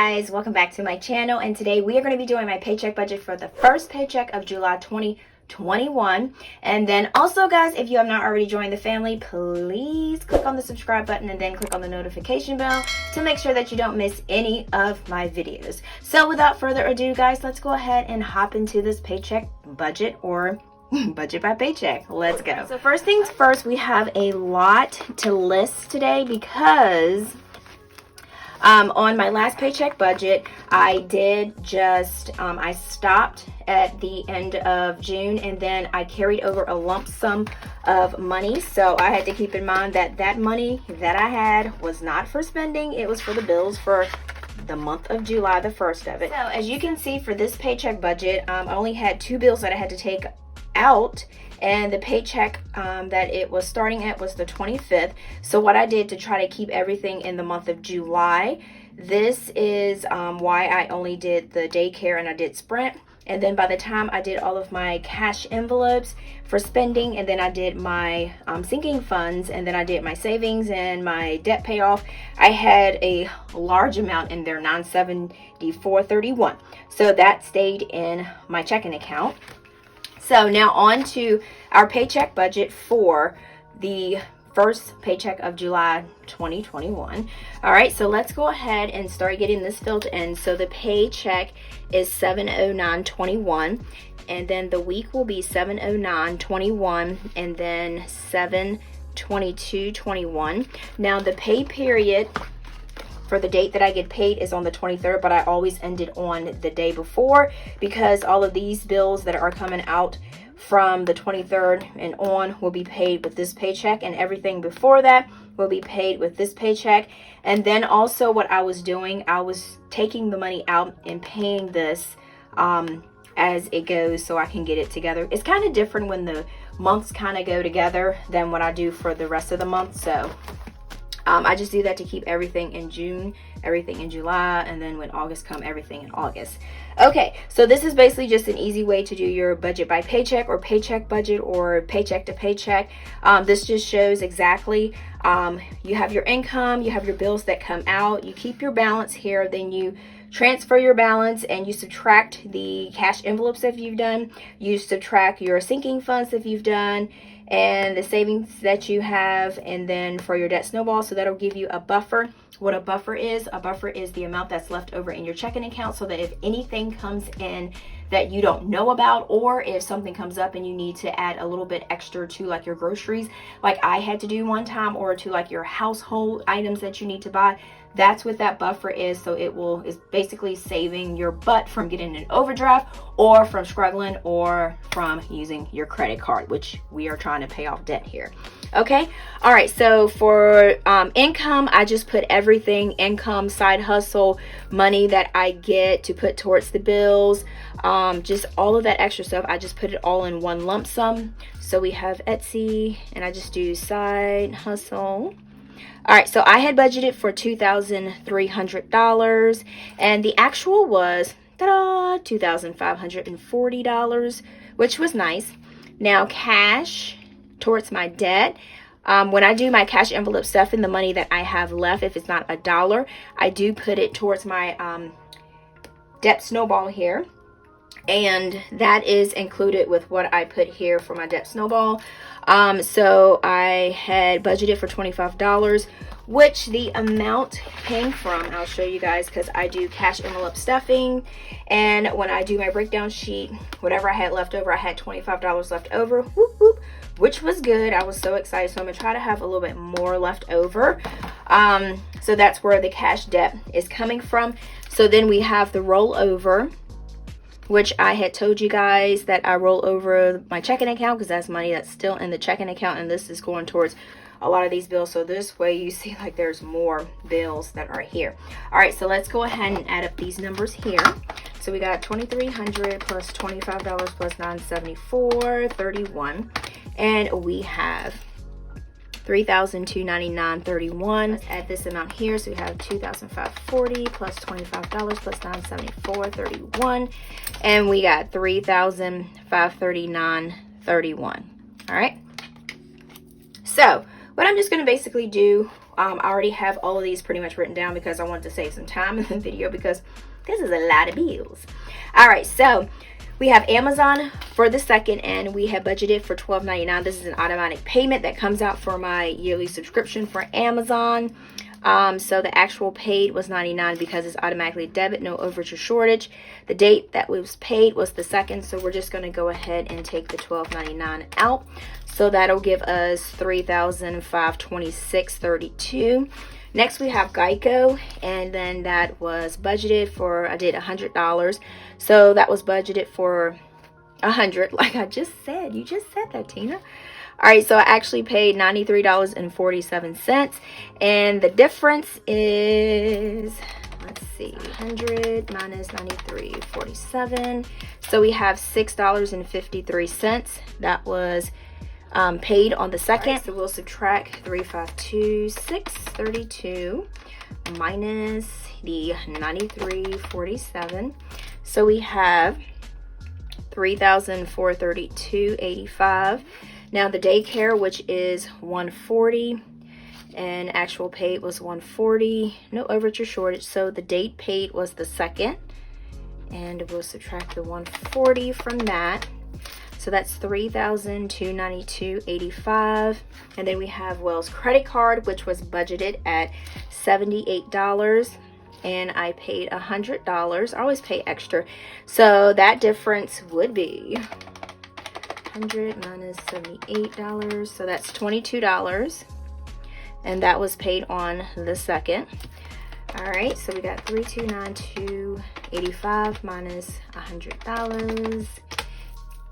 guys, welcome back to my channel, and today we are going to be doing my paycheck budget for the first paycheck of July 2021. And then also, guys, if you have not already joined the family, please click on the subscribe button and then click on the notification bell to make sure that you don't miss any of my videos. So without further ado, guys, let's go ahead and hop into this paycheck budget, or budget by paycheck. Let's go. So first things first, we have a lot to list today because on my last paycheck budget, I did just, I stopped at the end of June, and then I carried over a lump sum of money. So I had to keep in mind that that money that I had was not for spending. It was for the bills for the month of July, the first of it. So as you can see, for this paycheck budget, I only had two bills that I had to take out, and the paycheck that it was starting at was the 25th. So what I did to try to keep everything in the month of July, this is why I only did the daycare and I did Sprint. And then by the time I did all of my cash envelopes for spending, and then I did my sinking funds, and then I did my savings and my debt payoff, I had a large amount in there, $974.31. So that stayed in my checking account. So now on to our paycheck budget for the first paycheck of July 2021. All right, so let's go ahead and start getting this filled in. So the paycheck is $709.21, and then the week will be $709.21, and then $722.21. Now the pay period for the date that I get paid is on the 23rd, but I always end it on the day before, because all of these bills that are coming out from the 23rd and on will be paid with this paycheck, and everything before that will be paid with this paycheck. And then also what I was doing, I was taking the money out and paying this as it goes, so I can get it together. It's kind of different when the months kind of go together than what I do for the rest of the month. So I just do that to keep everything in June, everything in July, and then when August comes, everything in August. Okay, so this is basically just an easy way to do your budget by paycheck, or paycheck budget, or paycheck to paycheck. This just shows exactly, you have your income, you have your bills that come out, you keep your balance here, then you transfer your balance and you subtract the cash envelopes that you've done, you subtract your sinking funds that you've done, and the savings that you have, and then for your debt snowball. So that'll give you a buffer. What a buffer is the amount that's left over in your checking account, so that if anything comes in that you don't know about, or if something comes up and you need to add a little bit extra to like your groceries, like I had to do one time, or to like your household items that you need to buy, that's what that buffer is. So is basically saving your butt from getting an overdraft, or from struggling, or from using your credit card, which we are trying to pay off debt here. Okay, all right, so for income, I just put everything, income, side hustle, money that I get to put towards the bills, just all of that extra stuff, I just put it all in one lump sum. So we have Etsy, and I just do side hustle. All right, so I had budgeted for $2,300, and the actual was $2,540, which was nice. Now cash towards my debt, when I do my cash envelope stuff, and the money that I have left, if it's not a dollar, I do put it towards my debt snowball here, and that is included with what I put here for my debt snowball. So I had budgeted for $25, which the amount came from, I'll show you guys, because I do cash envelope stuffing, and when I do my breakdown sheet, whatever I had left over, I had $25 left over, whoop, whoop, which was good. I was so excited. So I'm gonna try to have a little bit more left over. So that's where the cash debt is coming from. So then we have the rollover, which I had told you guys that I roll over my checking account, because that's money that's still in the checking account, and this is going towards a lot of these bills. So this way you see like there's more bills that are here. All right, so let's go ahead and add up these numbers here. So we got $2,300 plus $25 plus $974.31, and we have $3,299.31. Let's add this amount here. So we have $2,540 plus $25 plus $974.31, and we got $3,539.31. All right. So what I'm just going to basically do I already have all of these pretty much written down because I wanted to save some time in the video because this is a lot of bills. All right, so we have Amazon for the second, and we have budgeted for $12.99. This is an automatic payment that comes out for my yearly subscription for Amazon. So the actual paid was $99 because it's automatically debit, no overage or shortage. The date that was paid was the 2nd, so we're just going to go ahead and take the $12.99 out. So that'll give us $3,526.32. Next we have Geico, and then that was budgeted for, I did $100. So that was budgeted for $100, like I just said. You just said that, Tina. All right, so I actually paid $93.47, and the difference is, let's see, 100 minus 93.47. So we have $6.53. That was paid on the 2nd. Right, so we'll subtract 352,632 minus the 93.47. So we have 3,432.85. Now the daycare, which is $140, and actual paid was $140, no overage or shortage. So the date paid was the 2nd, and we'll subtract the $140 from that. So that's $3,292.85. And then we have Wells credit card, which was budgeted at $78, and I paid $100. I always pay extra, so that difference would be 100 minus $78, so that's $22, and that was paid on the 2nd. All right, so we got 3,292.85 minus $100.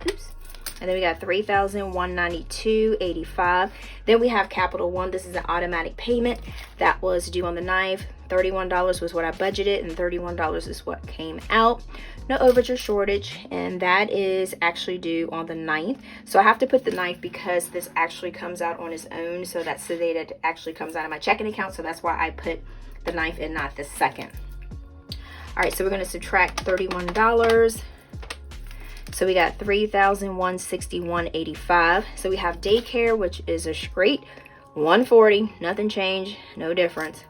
Oops. And then we got $3,192.85. Then we have Capital One. This is an automatic payment that was due on the 9th. $31 was what I budgeted, and $31 is what came out. No overage or shortage, and that is actually due on the 9th. So I have to put the 9th because this actually comes out on its own. So that's the day that it actually comes out of my checking account. So that's why I put the 9th and not the 2nd. All right, so we're going to subtract $31. So we got $3,161.85. So we have daycare, which is a straight $140. Nothing changed, no difference.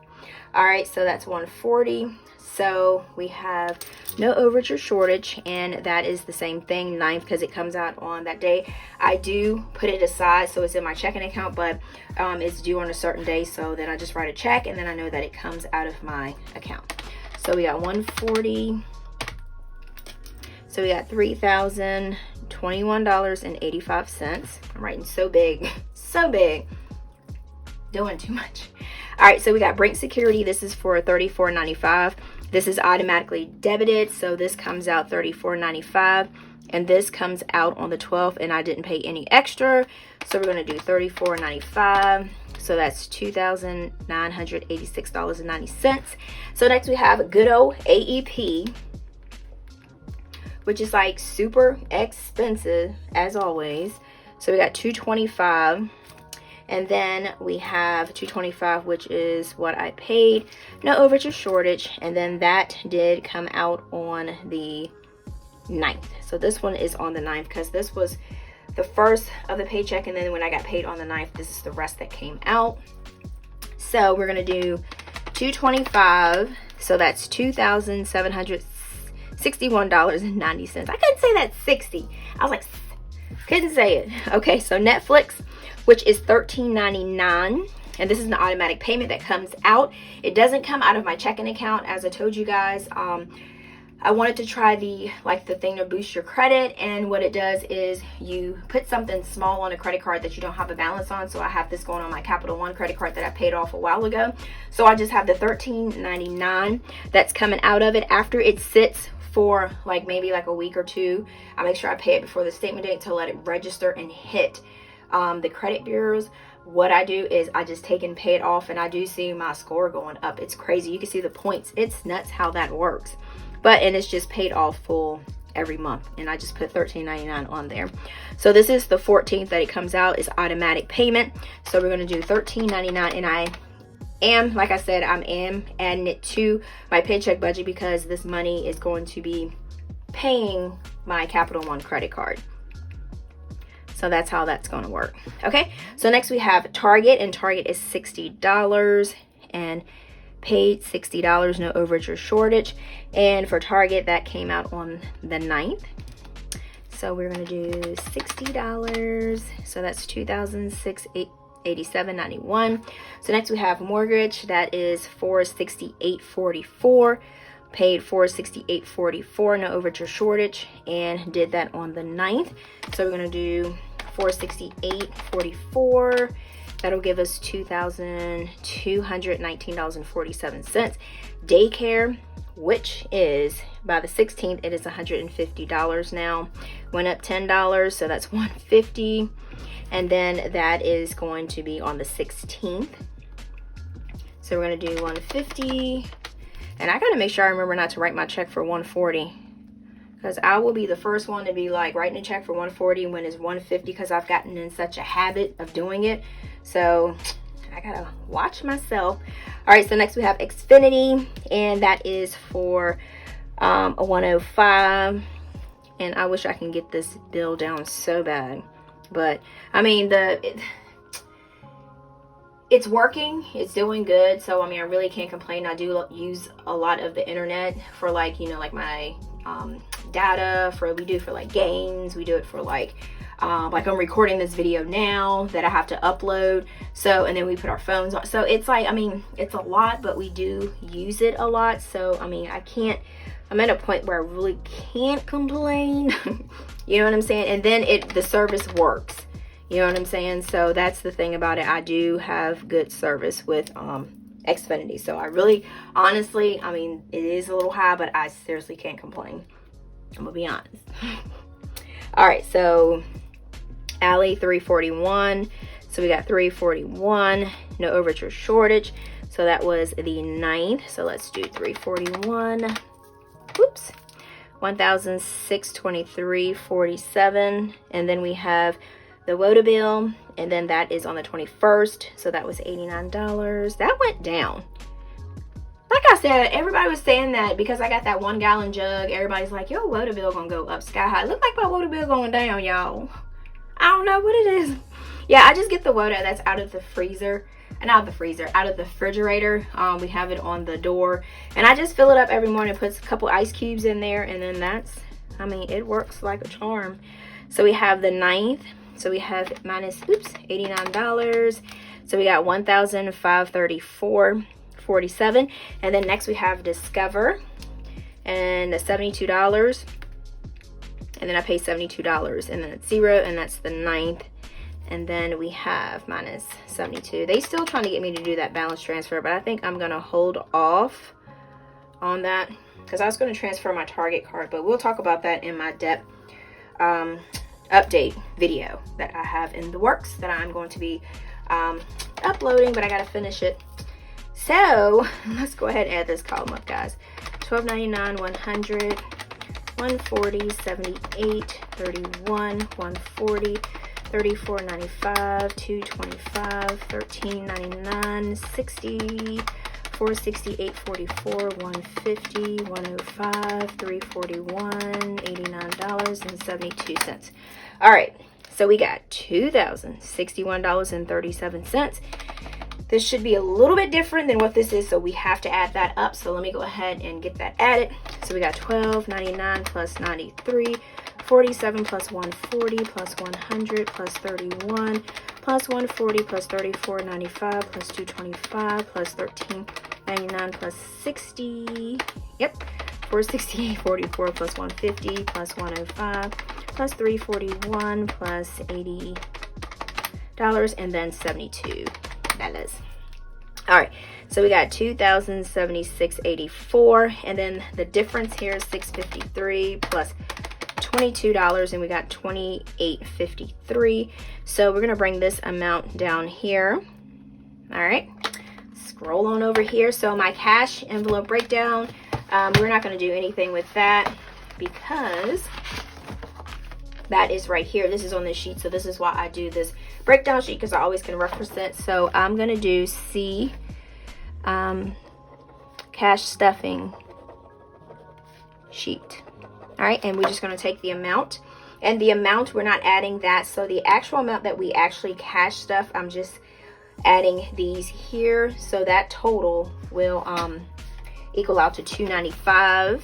All right, so that's $140. So we have no overage or shortage, and that is the same thing, 9th, because it comes out on that day. I do put it aside, so it's in my checking account, but it's due on a certain day. So then I just write a check, and then I know that it comes out of my account. So we got $140. So we got $3,021.85. I'm writing so big, so big. Doing too much. All right, so we got Brink Security. This is for $34.95. This is automatically debited, so this comes out $34.95, and this comes out on the 12th, and I didn't pay any extra. So we're going to do $34.95. So that's $2,986.90. So next we have good old AEP, which is like super expensive as always. So we got $225, and then we have $225, which is what I paid, no overage or shortage, and then that did come out on the 9th. So this one is on the 9th because this was the first of the paycheck, and then when I got paid on the 9th, this is the rest that came out. So we're gonna do $225, so that's $2,761.90. I couldn't say that 60. I was like, couldn't say it. Okay, so Netflix, which is $13.99, and this is an automatic payment that comes out. It doesn't come out of my checking account, as I told you guys. I wanted to try the thing to boost your credit, and what it does is you put something small on a credit card that you don't have a balance on. So I have this going on my Capital One credit card that I paid off a while ago. So I just have the $13.99 that's coming out of it. After it sits for maybe a week or two, I make sure I pay it before the statement date to let it register and hit the credit bureaus. What I do is I just take and pay it off, and I do see my score going up. It's crazy. You can see the points. It's nuts how that works. And it's just paid off full every month, and I just put $13.99 on there. So this is the 14th that it comes out. It's automatic payment. So we're going to do $13.99, and I am, like I said, I am adding it to my paycheck budget because this money is going to be paying my Capital One credit card. So that's how that's going to work. Okay, so next we have Target, and Target is $60 and paid $60, no overage or shortage. And for Target, that came out on the 9th. So we're going to do $60. So that's $2,687.91. So next we have mortgage. That is $468.44. Paid $468.44, no overage or shortage, and did that on the 9th. So we're going to do $468.44. That'll give us $2,219.47. Daycare, which is by the 16th, it is $150 now. Went up $10, so that's $150. And then that is going to be on the 16th. So we're going to do $150. And I got to make sure I remember not to write my check for $140. Because I will be the first one to be like writing a check for $140 when it's $150, because I've gotten in such a habit of doing it. So I gotta watch myself. All right, so next we have Xfinity, and that is for a $105. And I wish I can get this bill down so bad, but I mean it's working, it's doing good. So I mean, I really can't complain. I do use a lot of the internet for, like, you know, like my data we do for like games. We do it for like I'm recording this video now that I have to upload. So, and then we put our phones on. So it's like, I mean, it's a lot, but we do use it a lot. So, I mean, I'm at a point where I really can't complain. You know what I'm saying? And then the service works. You know what I'm saying? So that's the thing about it. I do have good service with Xfinity. So I really, honestly, I mean, it is a little high, but I seriously can't complain. I'm gonna be honest. All right, so Alley, $341. So we got $341, no overage or shortage. So that was the 9th. So let's do $341. Whoops. $1,623.47. And then we have the WOTA bill, and then that is on the 21st. So that was $89. That went down. Like I said, everybody was saying that because I got that 1 gallon jug, everybody's like, yo, WOTA bill gonna go up sky high. It looked like my WOTA bill going down, y'all. I don't know what it is. Yeah, I just get the WOTA that's out of the freezer. And out of the freezer, out of the refrigerator. We have it on the door. And I just fill it up every morning, puts a couple ice cubes in there, and then that's, I mean, it works like a charm. So we have the 9th. So we have minus, $89. So we got $1,534.47. And then next we have Discover, and the $72. And then I pay $72, and then it's 0, and that's the 9th. And then we have minus 72. They still trying to get me to do that balance transfer, but I think I'm gonna hold off on that because I was gonna transfer my Target card, but we'll talk about that in my debt update video that I have in the works that I'm going to be uploading, but I gotta finish it. So let's go ahead and add this column up, guys. $12.99, 100, 140, 78, 31, 140, 34.95, 225, 13.99, 60, 468.44, 150, 105, 341, $89.72. All right, so we got $2,061.37. This should be a little bit different than what this is, so we have to add that up. So let me go ahead and get that added. So we got $12.99 plus 93, 47 plus 140 plus 100 plus 31 plus 140 plus 34.95 plus 225 plus 13.99 plus 60. Yep, 468.44 plus 150 plus 105 plus 341 plus $80 and then $72. All right, so we got $2,076.84, and then the difference here is $653 plus $22, and we got $28.53. So we're gonna bring this amount down here. All right, scroll on over here. So my cash envelope breakdown, we're not gonna do anything with that because that is right here. This is on this sheet, so this is why I do this breakdown sheet, because I always can reference it. So I'm gonna do C, cash stuffing sheet. All right, and we're just gonna take the amount, And the amount, we're not adding that. So the actual amount that we actually cash stuff, I'm just adding these here. So that total will equal out to $295.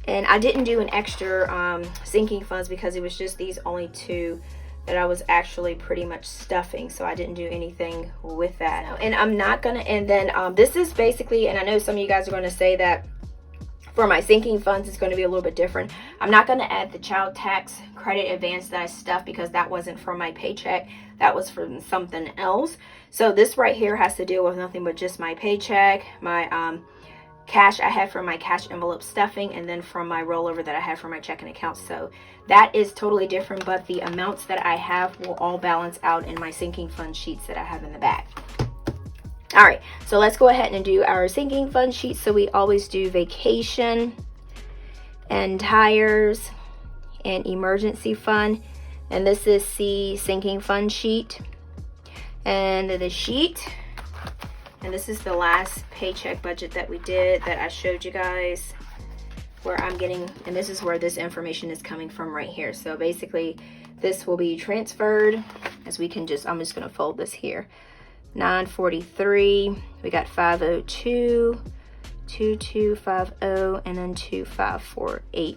And I didn't do an extra sinking funds because it was just these only two that I was actually pretty much stuffing, so I didn't do anything with that. And I'm not gonna, and then this is basically, and I know some of you guys are gonna say that for my sinking funds it's going to be a little bit different. I'm not going to add the child tax credit advance that I stuffed because that wasn't from my paycheck, that was from something else. So this right here has to deal with nothing but just my paycheck, my cash I had from my cash envelope stuffing, and then from my rollover that I had from my checking account. So that is totally different, but the amounts that I have will all balance out in my sinking fund sheets that I have in the back. All right, so let's go ahead and do our sinking fund sheet. So we always do vacation and tires and emergency fund, and this is the sinking fund sheet and the sheet. And this is the last paycheck budget that we did that I showed you guys, where I'm getting, and this is where this information is coming from right here. So basically this will be transferred as we can just, I'm just going to fold this here. 943, we got 502, 2250, and then 2548.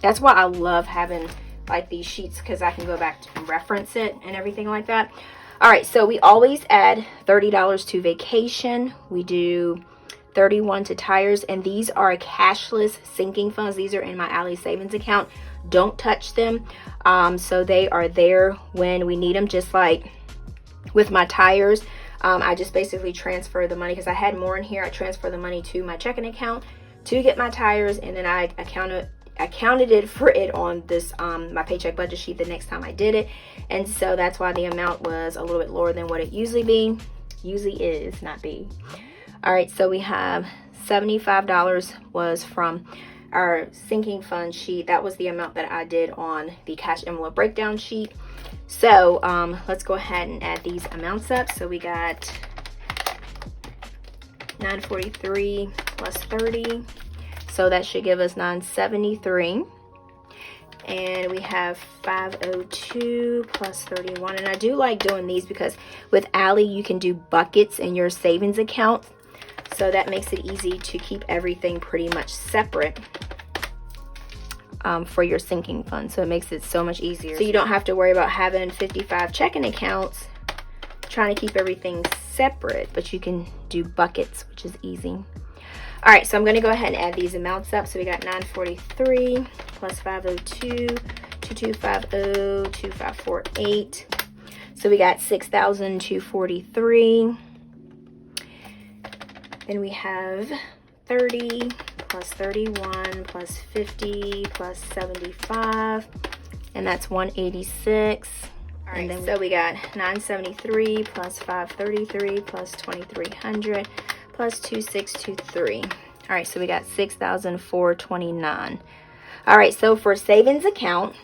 That's why I love having like these sheets, because I can go back and reference it and everything like that. All right, so we always add $30 to vacation. We do $31 to tires, and these are cashless sinking funds. These are in my Ally savings account. Don't touch them. So they are there when we need them, just like with my tires. I just basically transfer the money because I had more in here. I transfer the money to my checking account to get my tires, and then I counted it for it on this my paycheck budget sheet the next time I did it. And so that's why the amount was a little bit lower than what it usually is, not be. All right, so we have $75 was from our sinking fund sheet. That was the amount that I did on the cash envelope breakdown sheet. So let's go ahead and add these amounts up. So we got 943 plus 30. So that should give us 973. And we have 502 plus 31. And I do like doing these because with Ally you can do buckets in your savings account. So that makes it easy to keep everything pretty much separate for your sinking fund. So it makes it so much easier. So you don't have to worry about having 55 checking accounts trying to keep everything separate, but you can do buckets, which is easy. All right, so I'm going to go ahead and add these amounts up. So we got 943 plus 502, 2250, 2548. So we got 6,243. Then we have 30 plus 31 plus 50 plus 75, and that's 186. All right, and then so we got 973 plus 533 plus 2300 plus 2623. All right, so we got 6,429. All right, so for savings account,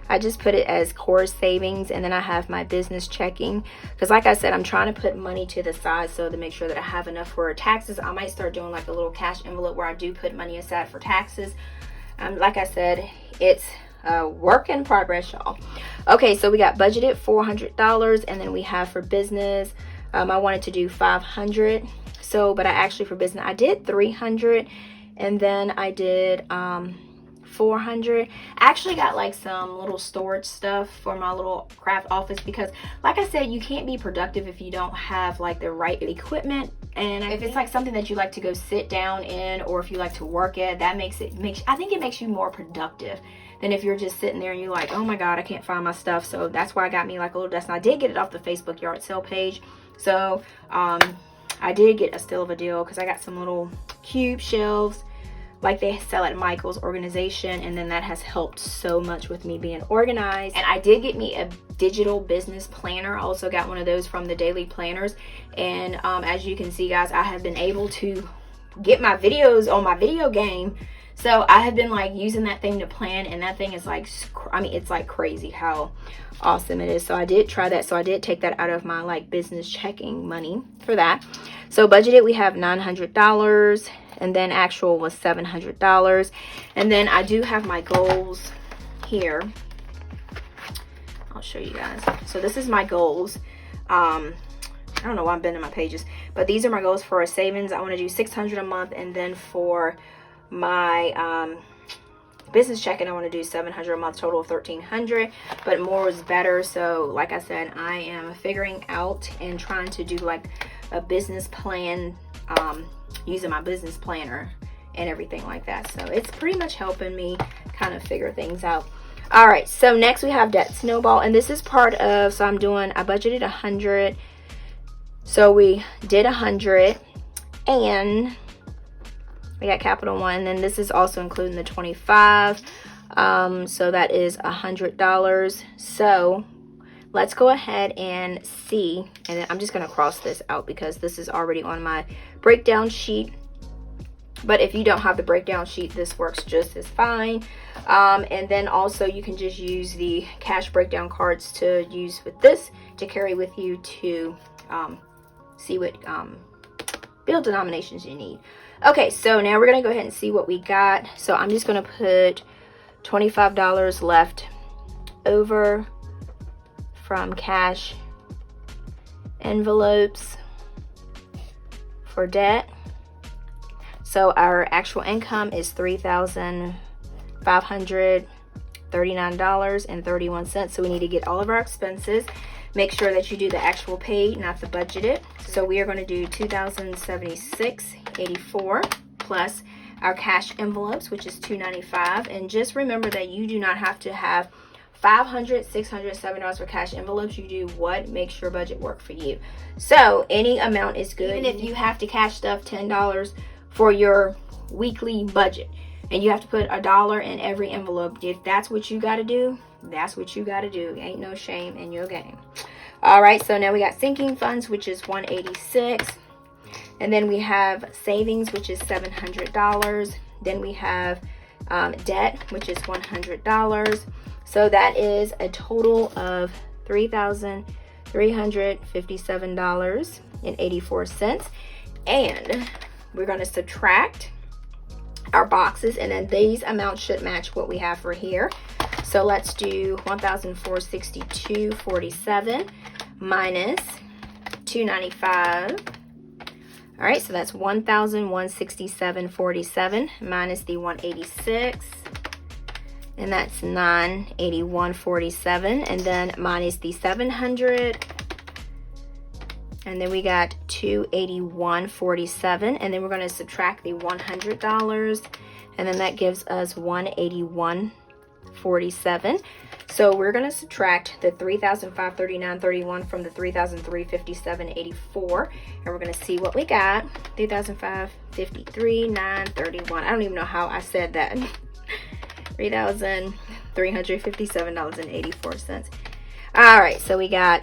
I just put it as core savings, and then I have my business checking, because like I said, I'm trying to put money to the side so to make sure that I have enough for taxes. I might start doing like a little cash envelope where I do put money aside for taxes. Like I said, it's a work in progress, y'all. Okay, so we got budgeted $400, and then we have for business, I wanted to do 500. So, but I actually for business I did 300, and then I did 400. I actually got like some little storage stuff for my little craft office, because like I said, you can't be productive if you don't have like the right equipment. And if it's like something that you like to go sit down in, or if you like to work at, that I think it makes you more productive than if you're just sitting there and you're like, oh my god, I can't find my stuff. So that's why I got me like a little desk, and I did get it off the Facebook yard sale page. So I did get a steal of a deal, because I got some little cube shelves like they sell at Michael's organization, and then that has helped so much with me being organized. And I did get me a digital business planner. I also got one of those from the Daily Planners, and as you can see, guys, I have been able to get my videos on my video game So I have been like using that thing to plan, and that thing is like, I mean, it's like crazy how awesome it is. So I did try that. So I did take that out of my like business checking money for that. So budgeted, we have $900, and then actual was $700. And then I do have my goals here. I'll show you guys. So this is my goals. I don't know why I'm bending my pages, but these are my goals for savings. I want to do $600 a month, and then for my business checking, I want to do $700 a month, total of $1,300. But more is better. So like I said, I am figuring out and trying to do like a business plan, using my business planner and everything like that. So it's pretty much helping me kind of figure things out. All right, so next we have debt snowball, and this is part of, so I budgeted 100. So we did 100, and we got capital one, and then this is also including the 25. So that is $100. So let's go ahead and see, and I'm just going to cross this out because this is already on my breakdown sheet. But if you don't have the breakdown sheet, this works just as fine. And then also you can just use the cash breakdown cards to use with this to carry with you to see what bill denominations you need. Okay, so now we're going to go ahead and see what we got. So I'm just going to put $25 left over from cash envelopes for debt. So our actual income is $3,539.31. So we need to get all of our expenses. Make sure that you do the actual paid, not the budgeted. So we are going to do $2,076.84 plus our cash envelopes, which is $295. And just remember that you do not have to have $500, $600, $700 for cash envelopes. You do what makes your budget work for you. So any amount is good. Even if you have to cash stuff $10 for your weekly budget, and you have to put $1 in every envelope, if that's what you got to do, that's what you got to do. Ain't no shame in your game. All right, so now we got sinking funds, which is $186, and then we have savings, which is $700. Then we have debt, which is $100. So that is a total of $3,357.84. And we're going to subtract our boxes, and then these amounts should match what we have for here. So let's do $1,462.47 minus $295. All right, so that's $1,167.47 minus the $186, and that's $981.47, and then minus the $700. And then we got $281.47, and then we're going to subtract the $100, and then that gives us $181.47. So we're going to subtract the $3,539.31 from the $3,357.84, and we're going to see what we got. $3,553.931. I don't even know how I said that. $3,357.84. All right, so we got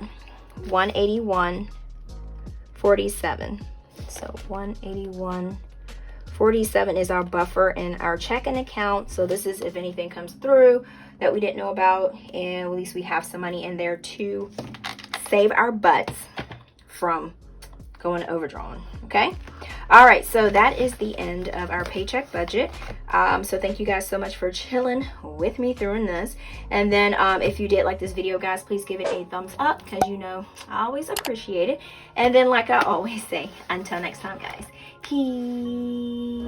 $181.47. So $181.47 is our buffer in our checking account. So this is if anything comes through that we didn't know about, and at least we have some money in there to save our butts from going overdrawn. Okay, all right, so that is the end of our paycheck budget. So thank you guys so much for chilling with me through this. And then if you did like this video, guys, please give it a thumbs up, because you know I always appreciate it. And then like I always say, until next time, guys, peace.